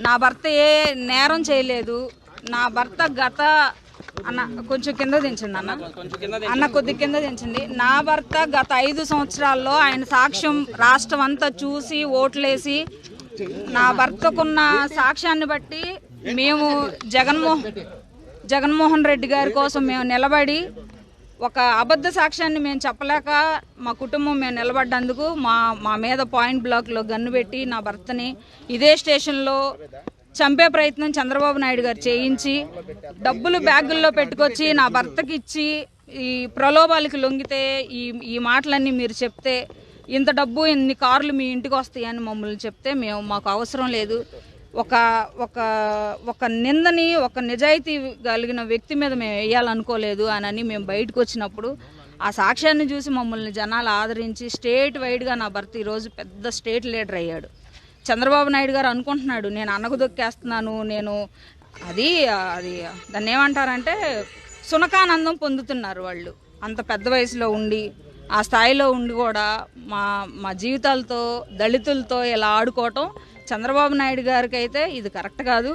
నా భర్త ఏ నేరం చేయలేదు. నా భర్త గత అన్న కొంచెం కింద దించండి అన్న కొద్ది కింద దించండి. నా భర్త గత 5 సంవత్సరాల్లో ఆయన సాక్ష్యం రాష్ట్రం అంతా చూసి ఓట్లేసి నా భర్తకున్న సాక్ష్యాన్ని బట్టి మేము జగన్మోహన్ రెడ్డి గారి కోసం మేము నిలబడి ఒక అబద్ధ సాక్ష్యాన్ని మేము చెప్పలేక మా కుటుంబం మేము నిలబడ్డందుకు మా మీద పాయింట్ బ్లాక్లో గన్ను పెట్టి నా భర్తని ఇదే స్టేషన్లో చంపే ప్రయత్నం చంద్రబాబు నాయుడు గారు చేయించి డబ్బులు బ్యాగుల్లో పెట్టుకొచ్చి నా భర్తకి ఇచ్చి ఈ ప్రలోభాలకి లొంగితే ఈ మాటలన్నీ మీరు చెప్తే ఇంత డబ్బు ఇన్ని కార్లు మీ ఇంటికి వస్తాయని మమ్మల్ని చెప్తే మాకు అవసరం లేదు. ఒక నిందని ఒక నిజాయితీ కలిగిన వ్యక్తి మీద మేము వేయాలనుకోలేదు అని మేము బయటకు వచ్చినప్పుడు ఆ సాక్ష్యాన్ని చూసి మమ్మల్ని జనాలు ఆదరించి స్టేట్ వైడ్గా నా భర్త ఈరోజు పెద్ద స్టేట్ లీడర్ అయ్యాడు. చంద్రబాబు నాయుడు గారు అనుకుంటున్నాడు నేను అన్నకు దొక్కేస్తున్నాను, నేను అది దాన్ని ఏమంటారంటే సునకానందం పొందుతున్నారు వాళ్ళు. అంత పెద్ద వయసులో ఉండి ఆ స్థాయిలో ఉండి కూడా మా జీవితాలతో దళితులతో ఇలా ఆడుకోవటం చంద్రబాబు నాయుడు గారికి అయితే ఇది కరెక్ట్ కాదు.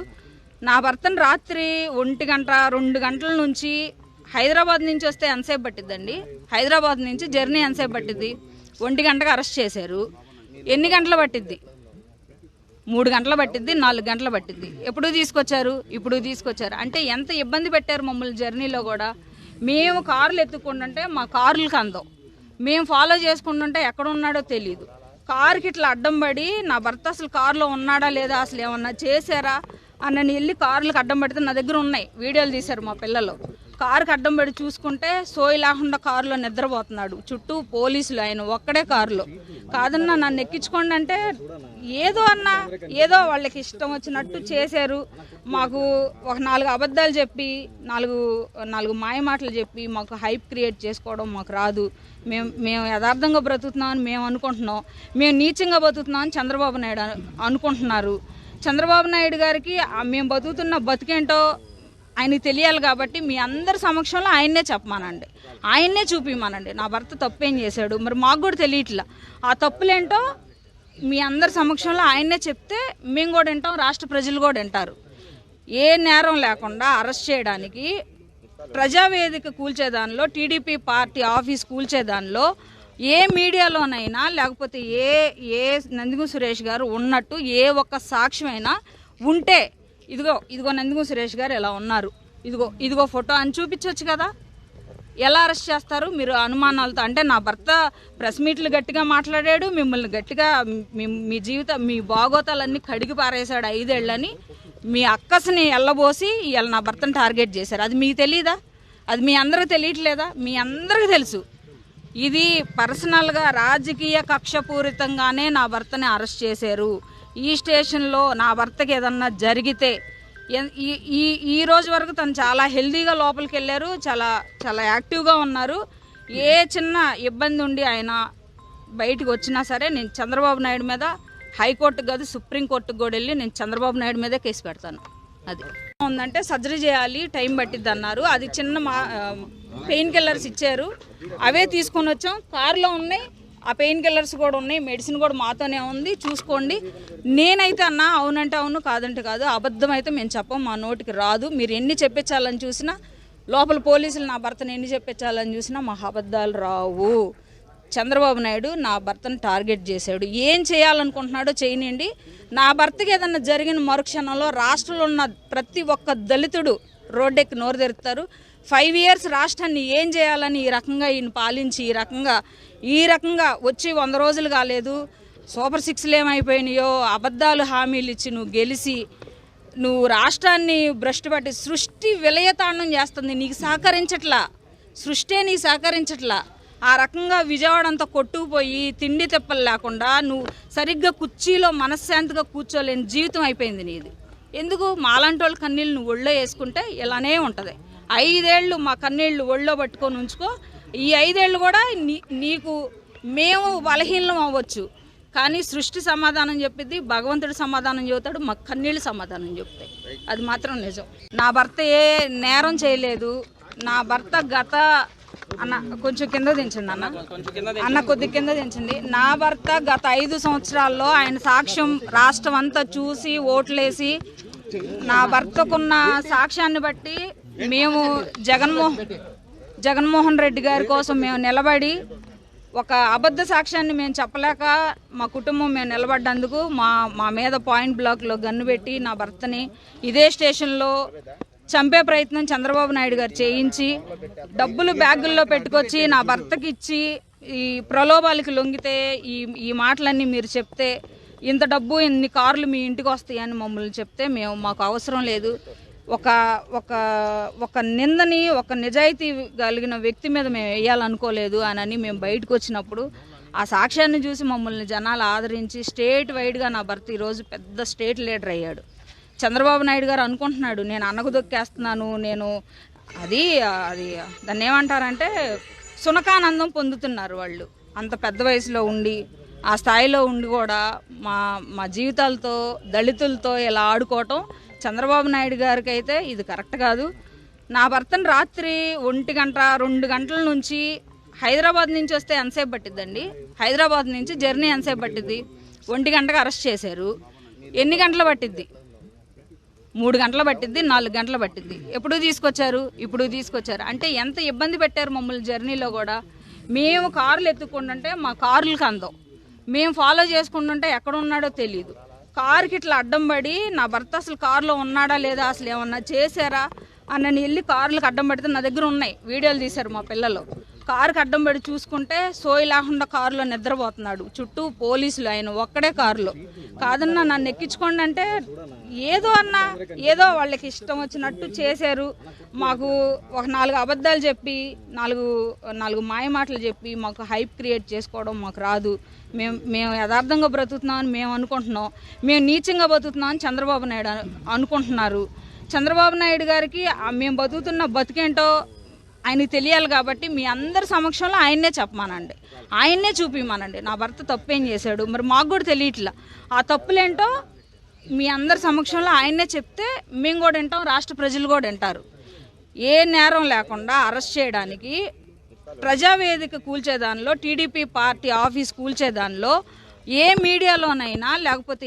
నా భర్తను రాత్రి 1 గంట 2 గంటల నుంచి హైదరాబాద్ నుంచి వస్తే ఎంతసేపు పట్టిద్దండి? హైదరాబాద్ నుంచి జర్నీ ఎంతసేపు పట్టిద్ది? 1 గంటకు అరెస్ట్ చేశారు. ఎన్ని గంటలు పట్టిద్ది? 3 గంటలు పట్టిద్ది, 4 గంటలు పట్టిద్ది. ఎప్పుడు తీసుకొచ్చారు అంటే ఎంత ఇబ్బంది పెట్టారు మమ్మల్ని జర్నీలో కూడా. మేము కార్లు ఎత్తుకుంటుంటే మా కార్లకు అందం, మేము ఫాలో చేసుకుంటుంటే ఎక్కడ ఉన్నాడో తెలియదు. కారుకి ఇట్లా అడ్డం పడి నా భర్త అసలు కారులో ఉన్నాడా లేదా, అసలు ఏమన్నా చేశారా అని వెళ్ళి కార్లకు అడ్డం పడితే నా దగ్గర ఉన్నాయి, వీడియోలు తీశారు మా పిల్లలు. కారుకి అడ్డం పడి చూసుకుంటే సోయి లేకుండా కారులో నిద్రపోతున్నాడు, చుట్టూ పోలీసులు, ఆయన ఒక్కడే కారులో. కాదన్నా నన్ను ఎక్కించుకోండి అంటే ఏదో వాళ్ళకి ఇష్టం వచ్చినట్టు చేశారు. మాకు ఒక 4 అబద్ధాలు చెప్పి 4 మాయ మాటలు చెప్పి మాకు హైప్ క్రియేట్ చేసుకోవడం మాకు రాదు. మేము యథార్థంగా బ్రతుకుతున్నామని మేము అనుకుంటున్నాం, మేము నీచంగా బతుకుతున్నామని చంద్రబాబు నాయుడు అనుకుంటున్నారు. చంద్రబాబు నాయుడు గారికి మేము బతుకుతున్న బతికేంటో ఆయనకి తెలియాలి కాబట్టి మీ అందరి సమక్షంలో ఆయన్నే చెప్పమానండి, ఆయన్నే చూపిమానండి నా భర్త తప్పేం చేశాడు. మరి మాకు కూడా తెలియట్లా ఆ తప్పులేంటో మీ అందరి సమక్షంలో ఆయన్నే చెప్తే మేము కూడా వింటాం, రాష్ట్ర ప్రజలు కూడా వింటారు. ఏ నేరం లేకుండా అరెస్ట్ చేయడానికి ప్రజావేదిక కూల్చేదానిలో, టీడీపీ పార్టీ ఆఫీస్ కూల్చేదానిలో ఏ మీడియాలోనైనా లేకపోతే ఏ నందిగం సురేష్ గారు ఉన్నట్టు ఏ ఒక్క సాక్ష్యమైనా ఉంటే ఇదిగో నందిగం సురేష్ గారు ఎలా ఉన్నారు, ఇదిగో ఫోటో అని చూపించవచ్చు కదా. ఎలా అరెస్ట్ చేస్తారు మీరు అనుమానాలతో? అంటే నా భర్త ప్రెస్ మీట్లు గట్టిగా మాట్లాడాడు, మిమ్మల్ని గట్టిగా మీ బాగోతాలన్నీ కడిగి పారేశాడు 5 ఏళ్ళని మీ అక్కస్ని ఎల్లబోసి ఇవాళ నా భర్తను టార్గెట్ చేశారు. అది మీకు తెలీదా? అది మీ అందరికీ తెలియట్లేదా? మీ అందరికీ తెలుసు. ఇది పర్సనల్గా రాజకీయ కక్షపూరితంగానే నా భర్తని అరెస్ట్ చేశారు. ఈ స్టేషన్లో నా భర్తకి ఏదన్నా జరిగితే ఈ రోజు వరకు తను చాలా హెల్దీగా లోపలికి వెళ్ళారు, చాలా యాక్టివ్గా ఉన్నారు. ఏ చిన్న ఇబ్బంది ఉండి ఆయన బయటకు వచ్చినా సరే నేను చంద్రబాబు నాయుడు మీద హైకోర్టుకు కాదు సుప్రీంకోర్టుకు కూడా వెళ్ళి నేను చంద్రబాబు నాయుడు మీదే కేసు పెడతాను. అది ఉందంటే సర్జరీ చేయాలి, టైం పట్టిద్ది అన్నారు. అది చిన్న పెయిన్ కిల్లర్స్ ఇచ్చారు, అవే తీసుకొని వచ్చాం. కారులో ఉన్నాయి, ఆ పెయిన్ కిల్లర్స్ కూడా ఉన్నాయి, మెడిసిన్ కూడా మాతోనే ఉంది, చూసుకోండి. నేనైతే అన్నా అవునంటే అవును, కాదంటే కాదు, అబద్ధం అయితే మేము చెప్పం, మా నోటికి రాదు. మీరు ఎన్ని చెప్పించాలని చూసినా, లోపల పోలీసులు నా భర్తను ఎన్ని చెప్పించాలని చూసినా మా అబద్ధాలు రావు. చంద్రబాబు నాయుడు నా భర్తను టార్గెట్ చేశాడు. ఏం చేయాలనుకుంటున్నాడో చేయనండి. నా భర్తకి ఏదన్నా జరిగిన మరుక్షణంలో రాష్ట్రంలో ఉన్న ప్రతి ఒక్క దళితుడు రోడ్డెక్కి నోరు తెరుస్తారు. 5 years రాష్ట్రాన్ని ఏం చేయాలని ఈ రకంగా ఈయన పాలించి ఈ రకంగా వచ్చి 100 రోజులు కాలేదు. సూపర్ 6లు ఏమైపోయినాయో, అబద్ధాలు హామీలు ఇచ్చి నువ్వు గెలిచి నువ్వు రాష్ట్రాన్ని భ్రష్టు పట్టి సృష్టి విలయతాండం చేస్తుంది. నీకు సహకరించట్లా, సృష్టి నీకు సహకరించట్లా. ఆ రకంగా విజయవాడ అంతా కొట్టుకుపోయి తిండి తిప్పలు లేకుండా నువ్వు సరిగ్గా కుర్చీలో మనశ్శాంతిగా కూర్చోలేని జీవితం అయిపోయింది నీది. ఎందుకు మాలాంటి వాళ్ళ కన్నీళ్ళు నువ్వు ఒళ్ళో వేసుకుంటే ఇలానే ఉంటుంది. 5 ఏళ్ళు మా కన్నీళ్ళు ఒళ్ళో పట్టుకొని ఉంచుకో. ఈ 5 ఏళ్ళు కూడా నీకు మేము బలహీనం అవ్వచ్చు, కానీ సృష్టి సమాధానం చెప్పిద్ది, భగవంతుడు సమాధానం చెబుతాడు, మా కన్నీళ్ళు సమాధానం చెప్తాయి. అది మాత్రం నిజం. నా భర్త ఏ నేరం చేయలేదు. నా భర్త గత అన్న కొంచెం కింద దించండి అన్న కొద్ది కింద దించండి. నా భర్త గత 5 సంవత్సరాల్లో ఆయన సాక్ష్యం రాష్ట్రం అంతా చూసి ఓట్లేసి నా భర్తకున్న సాక్ష్యాన్ని బట్టి మేము జగన్మోహన్ రెడ్డి గారి కోసం మేము నిలబడి ఒక అబద్ధ సాక్ష్యాన్ని మేము చెప్పలేక మా కుటుంబం మేము నిలబడ్డందుకు మా మీద పాయింట్ బ్లాక్లో గన్ను పెట్టి నా భర్తని ఇదే స్టేషన్లో చంపే ప్రయత్నం చంద్రబాబు నాయుడు గారు చేయించి డబ్బులు బ్యాగుల్లో పెట్టుకొచ్చి నా భర్తకి ఇచ్చి ఈ ప్రలోభాలకి లొంగితే ఈ మాటలన్నీ మీరు చెప్తే ఇంత డబ్బు ఇన్ని కార్లు మీ ఇంటికి వస్తాయని మమ్మల్ని చెప్తే మాకు అవసరం లేదు. ఒక నిందని ఒక నిజాయితీ కలిగిన వ్యక్తి మీద మేము వేయాలనుకోలేదు అని మేము బయటకు వచ్చినప్పుడు ఆ సాక్ష్యాన్ని చూసి మమ్మల్ని జనాలు ఆదరించి స్టేట్ వైడ్గా నా భర్త ఈరోజు పెద్ద స్టేట్ లీడర్ అయ్యాడు. చంద్రబాబు నాయుడు గారు అనుకుంటున్నాడు నేను అన్నకు దొక్కేస్తున్నాను, నేను అది దాన్ని ఏమంటారంటే సునకానందం పొందుతున్నారు వాళ్ళు. అంత పెద్ద వయసులో ఉండి ఆ స్థాయిలో ఉండి కూడా మా జీవితాలతో దళితులతో ఇలా ఆడుకోవటం చంద్రబాబు నాయుడు గారికి అయితే ఇది కరెక్ట్ కాదు. నా భర్తను రాత్రి 1 గంట 2 గంటల నుంచి హైదరాబాద్ నుంచి వస్తే ఎంతసేపు పట్టిద్దండి? హైదరాబాద్ నుంచి జర్నీ ఎంతసేపు పట్టిద్ది? 1 గంటకు అరెస్ట్ చేశారు. ఎన్ని గంటలు పట్టిద్ది? 3 గంటలు పట్టిద్ది, 4 గంటలు పట్టిద్ది. ఎప్పుడు తీసుకొచ్చారు? ఇప్పుడు తీసుకొచ్చారు. అంటే ఎంత ఇబ్బంది పెట్టారు మమ్మల్ని జర్నీలో కూడా. మేము కార్లు ఎత్తుకుంటుంటే మా కార్లకు అందం, మేము ఫాలో చేసుకుంటుంటే ఎక్కడ ఉన్నాడో తెలియదు. కారుకి ఇట్లా అడ్డం పడి నా భర్త అసలు కారులో ఉన్నాడా లేదా, అసలు ఏమన్నా చేశారా అన్నని వెళ్ళి కార్లకు అడ్డం పడితే నా దగ్గర ఉన్నాయి, వీడియోలు తీశారు మా పిల్లలు. కారుకి అడ్డం పడి చూసుకుంటే సోయి లేకుండా కారులో నిద్రపోతున్నాడు, చుట్టూ పోలీసులు, ఆయన ఒక్కడే కారులో. కాదన్నా నన్ను ఎక్కించుకోండి అంటే ఏదో వాళ్ళకి ఇష్టం వచ్చినట్టు చేశారు. మాకు ఒక 4 అబద్ధాలు చెప్పి 4 మాయ మాటలు చెప్పి మాకు హైప్ క్రియేట్ చేసుకోవడం మాకు రాదు. మేము యథార్థంగా బ్రతుకుతున్నామని మేము అనుకుంటున్నాం, మేము నీచంగా బతుకుతున్నామని చంద్రబాబు నాయుడు అనుకుంటున్నారు. చంద్రబాబు నాయుడు గారికి మేము బతుకుతున్న బతికేంటో ఆయనకి తెలియాలి కాబట్టి మీ అందరి సమక్షంలో ఆయన్నే చెప్పమానండి, ఆయన్నే చూపిమానండి నా భర్త తప్పేం చేశాడు. మరి మాకు కూడా తెలియట్లా ఆ తప్పులేంటో మీ అందరి సమక్షంలో ఆయన్నే చెప్తే మేము కూడా వింటాం, రాష్ట్ర ప్రజలు కూడా వింటారు. ఏ నేరం లేకుండా అరెస్ట్ చేయడానికి ప్రజావేదిక కూల్చేదానిలో, టీడీపీ పార్టీ ఆఫీస్ కూల్చేదానిలో ఏ మీడియాలోనైనా లేకపోతే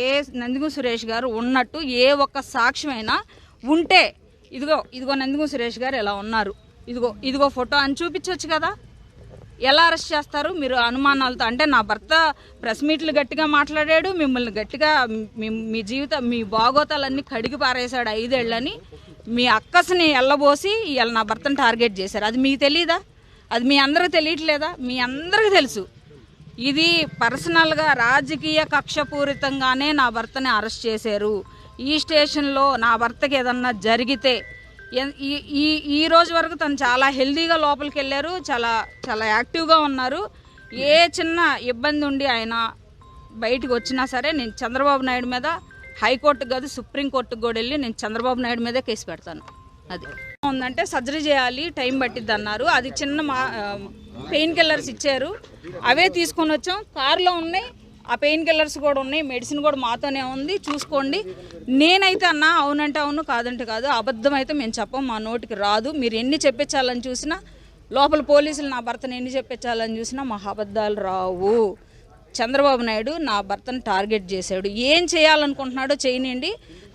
ఏ నందిగం సురేష్ గారు ఉన్నట్టు ఏ ఒక్క సాక్ష్యమైనా ఉంటే ఇదిగో నందిగం సురేష్ గారు ఎలా ఉన్నారు, ఇదిగో ఫోటో అని చూపించవచ్చు కదా. ఎలా అరెస్ట్ చేస్తారు మీరు అనుమానాలతో? అంటే నా భర్త ప్రెస్ మీట్లు గట్టిగా మాట్లాడాడు, మిమ్మల్ని గట్టిగా మీ మీ బాగోతాలన్నీ కడిగి పారేశాడు 5 ఏళ్ళని మీ అక్కస్ని ఎల్లబోసి ఇవాళ నా భర్తను టార్గెట్ చేశారు. అది మీకు తెలీదా? అది మీ అందరికీ తెలియట్లేదా? మీ అందరికీ తెలుసు. ఇది పర్సనల్గా రాజకీయ కక్షపూరితంగానే నా భర్తని అరెస్ట్ చేశారు. ఈ స్టేషన్లో నా భర్తకి ఏదన్నా జరిగితే ఈ రోజు వరకు తను చాలా హెల్దీగా లోపలికి వెళ్ళారు, చాలా యాక్టివ్గా ఉన్నారు. ఏ చిన్న ఇబ్బంది ఉండి ఆయన బయటకు వచ్చినా సరే నేను చంద్రబాబు నాయుడు మీద హైకోర్టుకు కాదు సుప్రీంకోర్టుకు కూడా వెళ్ళి నేను చంద్రబాబు నాయుడు మీదే కేసు పెడతాను. అది ఉందంటే సర్జరీ చేయాలి, టైం పట్టిద్ది అన్నారు. అది చిన్న పెయిన్ కిల్లర్స్ ఇచ్చారు, అవే తీసుకొని వచ్చాం. కారులో ఉన్నాయి, ఆ పెయిన్ కిల్లర్స్ కూడా ఉన్నాయి, మెడిసిన్ కూడా మాతోనే ఉంది, చూసుకోండి. నేనైతే అన్నా అవునంటే అవును, కాదంటే కాదు. అబద్ధం అయితే మేము చెప్పం, మా నోటికి రాదు. మీరు ఎన్ని చెప్పించాలని చూసినా, లోపల పోలీసులు నా భర్తను ఎన్ని చెప్పించాలని చూసినా మా అబద్ధాలు రావు. చంద్రబాబు నాయుడు నా భర్తను టార్గెట్ చేశాడు. ఏం చేయాలనుకుంటున్నాడో చేయనండి.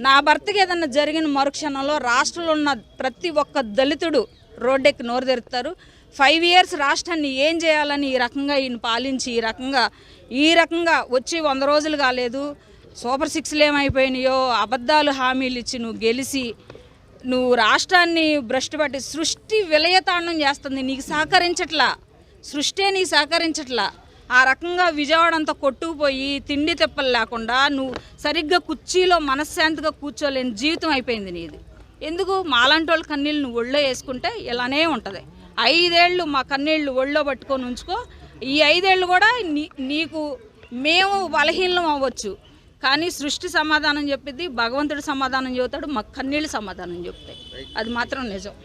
నా భర్తకి ఏదన్నా జరిగిన మరుక్షణంలో రాష్ట్రంలో ఉన్న ప్రతి ఒక్క దళితుడు రోడ్డెక్కి నోరు తెరుస్తారు. 5 years రాష్ట్రాన్ని ఏం చేయాలని ఈ రకంగా ఈయన పాలించి ఈ రకంగా వచ్చి 100 రోజులు కాలేదు. సూపర్ 6లు ఏమైపోయినాయో, అబద్ధాలు హామీలు ఇచ్చి నువ్వు గెలిచి నువ్వు రాష్ట్రాన్ని భ్రష్టు పట్టి సృష్టి విలయతాండం చేస్తుంది. నీకు సహకరించట్లా, సృష్టి నీకు సహకరించట్లా. ఆ రకంగా విజయవాడ అంతా కొట్టుకుపోయి తిండి తిప్పలు లేకుండా నువ్వు సరిగ్గా కుర్చీలో మనశ్శాంతిగా కూర్చోలేని జీవితం అయిపోయింది నీది. ఎందుకు మాలాంటి వాళ్ళ కన్నీళ్ళు నువ్వు ఒళ్ళో వేసుకుంటే ఇలానే ఉంటుంది. 5 ఏళ్ళు మా కన్నీళ్ళు ఒళ్ళో పట్టుకొని ఉంచుకో. ఈ 5 ఏళ్ళు కూడా నీకు మేము బలహీనం అవ్వచ్చు, కానీ సృష్టి సమాధానం చెప్పిద్ది, భగవంతుడు సమాధానం చెబుతాడు, మా కన్నీళ్ళు సమాధానం చెప్తాయి. అది మాత్రం నిజం.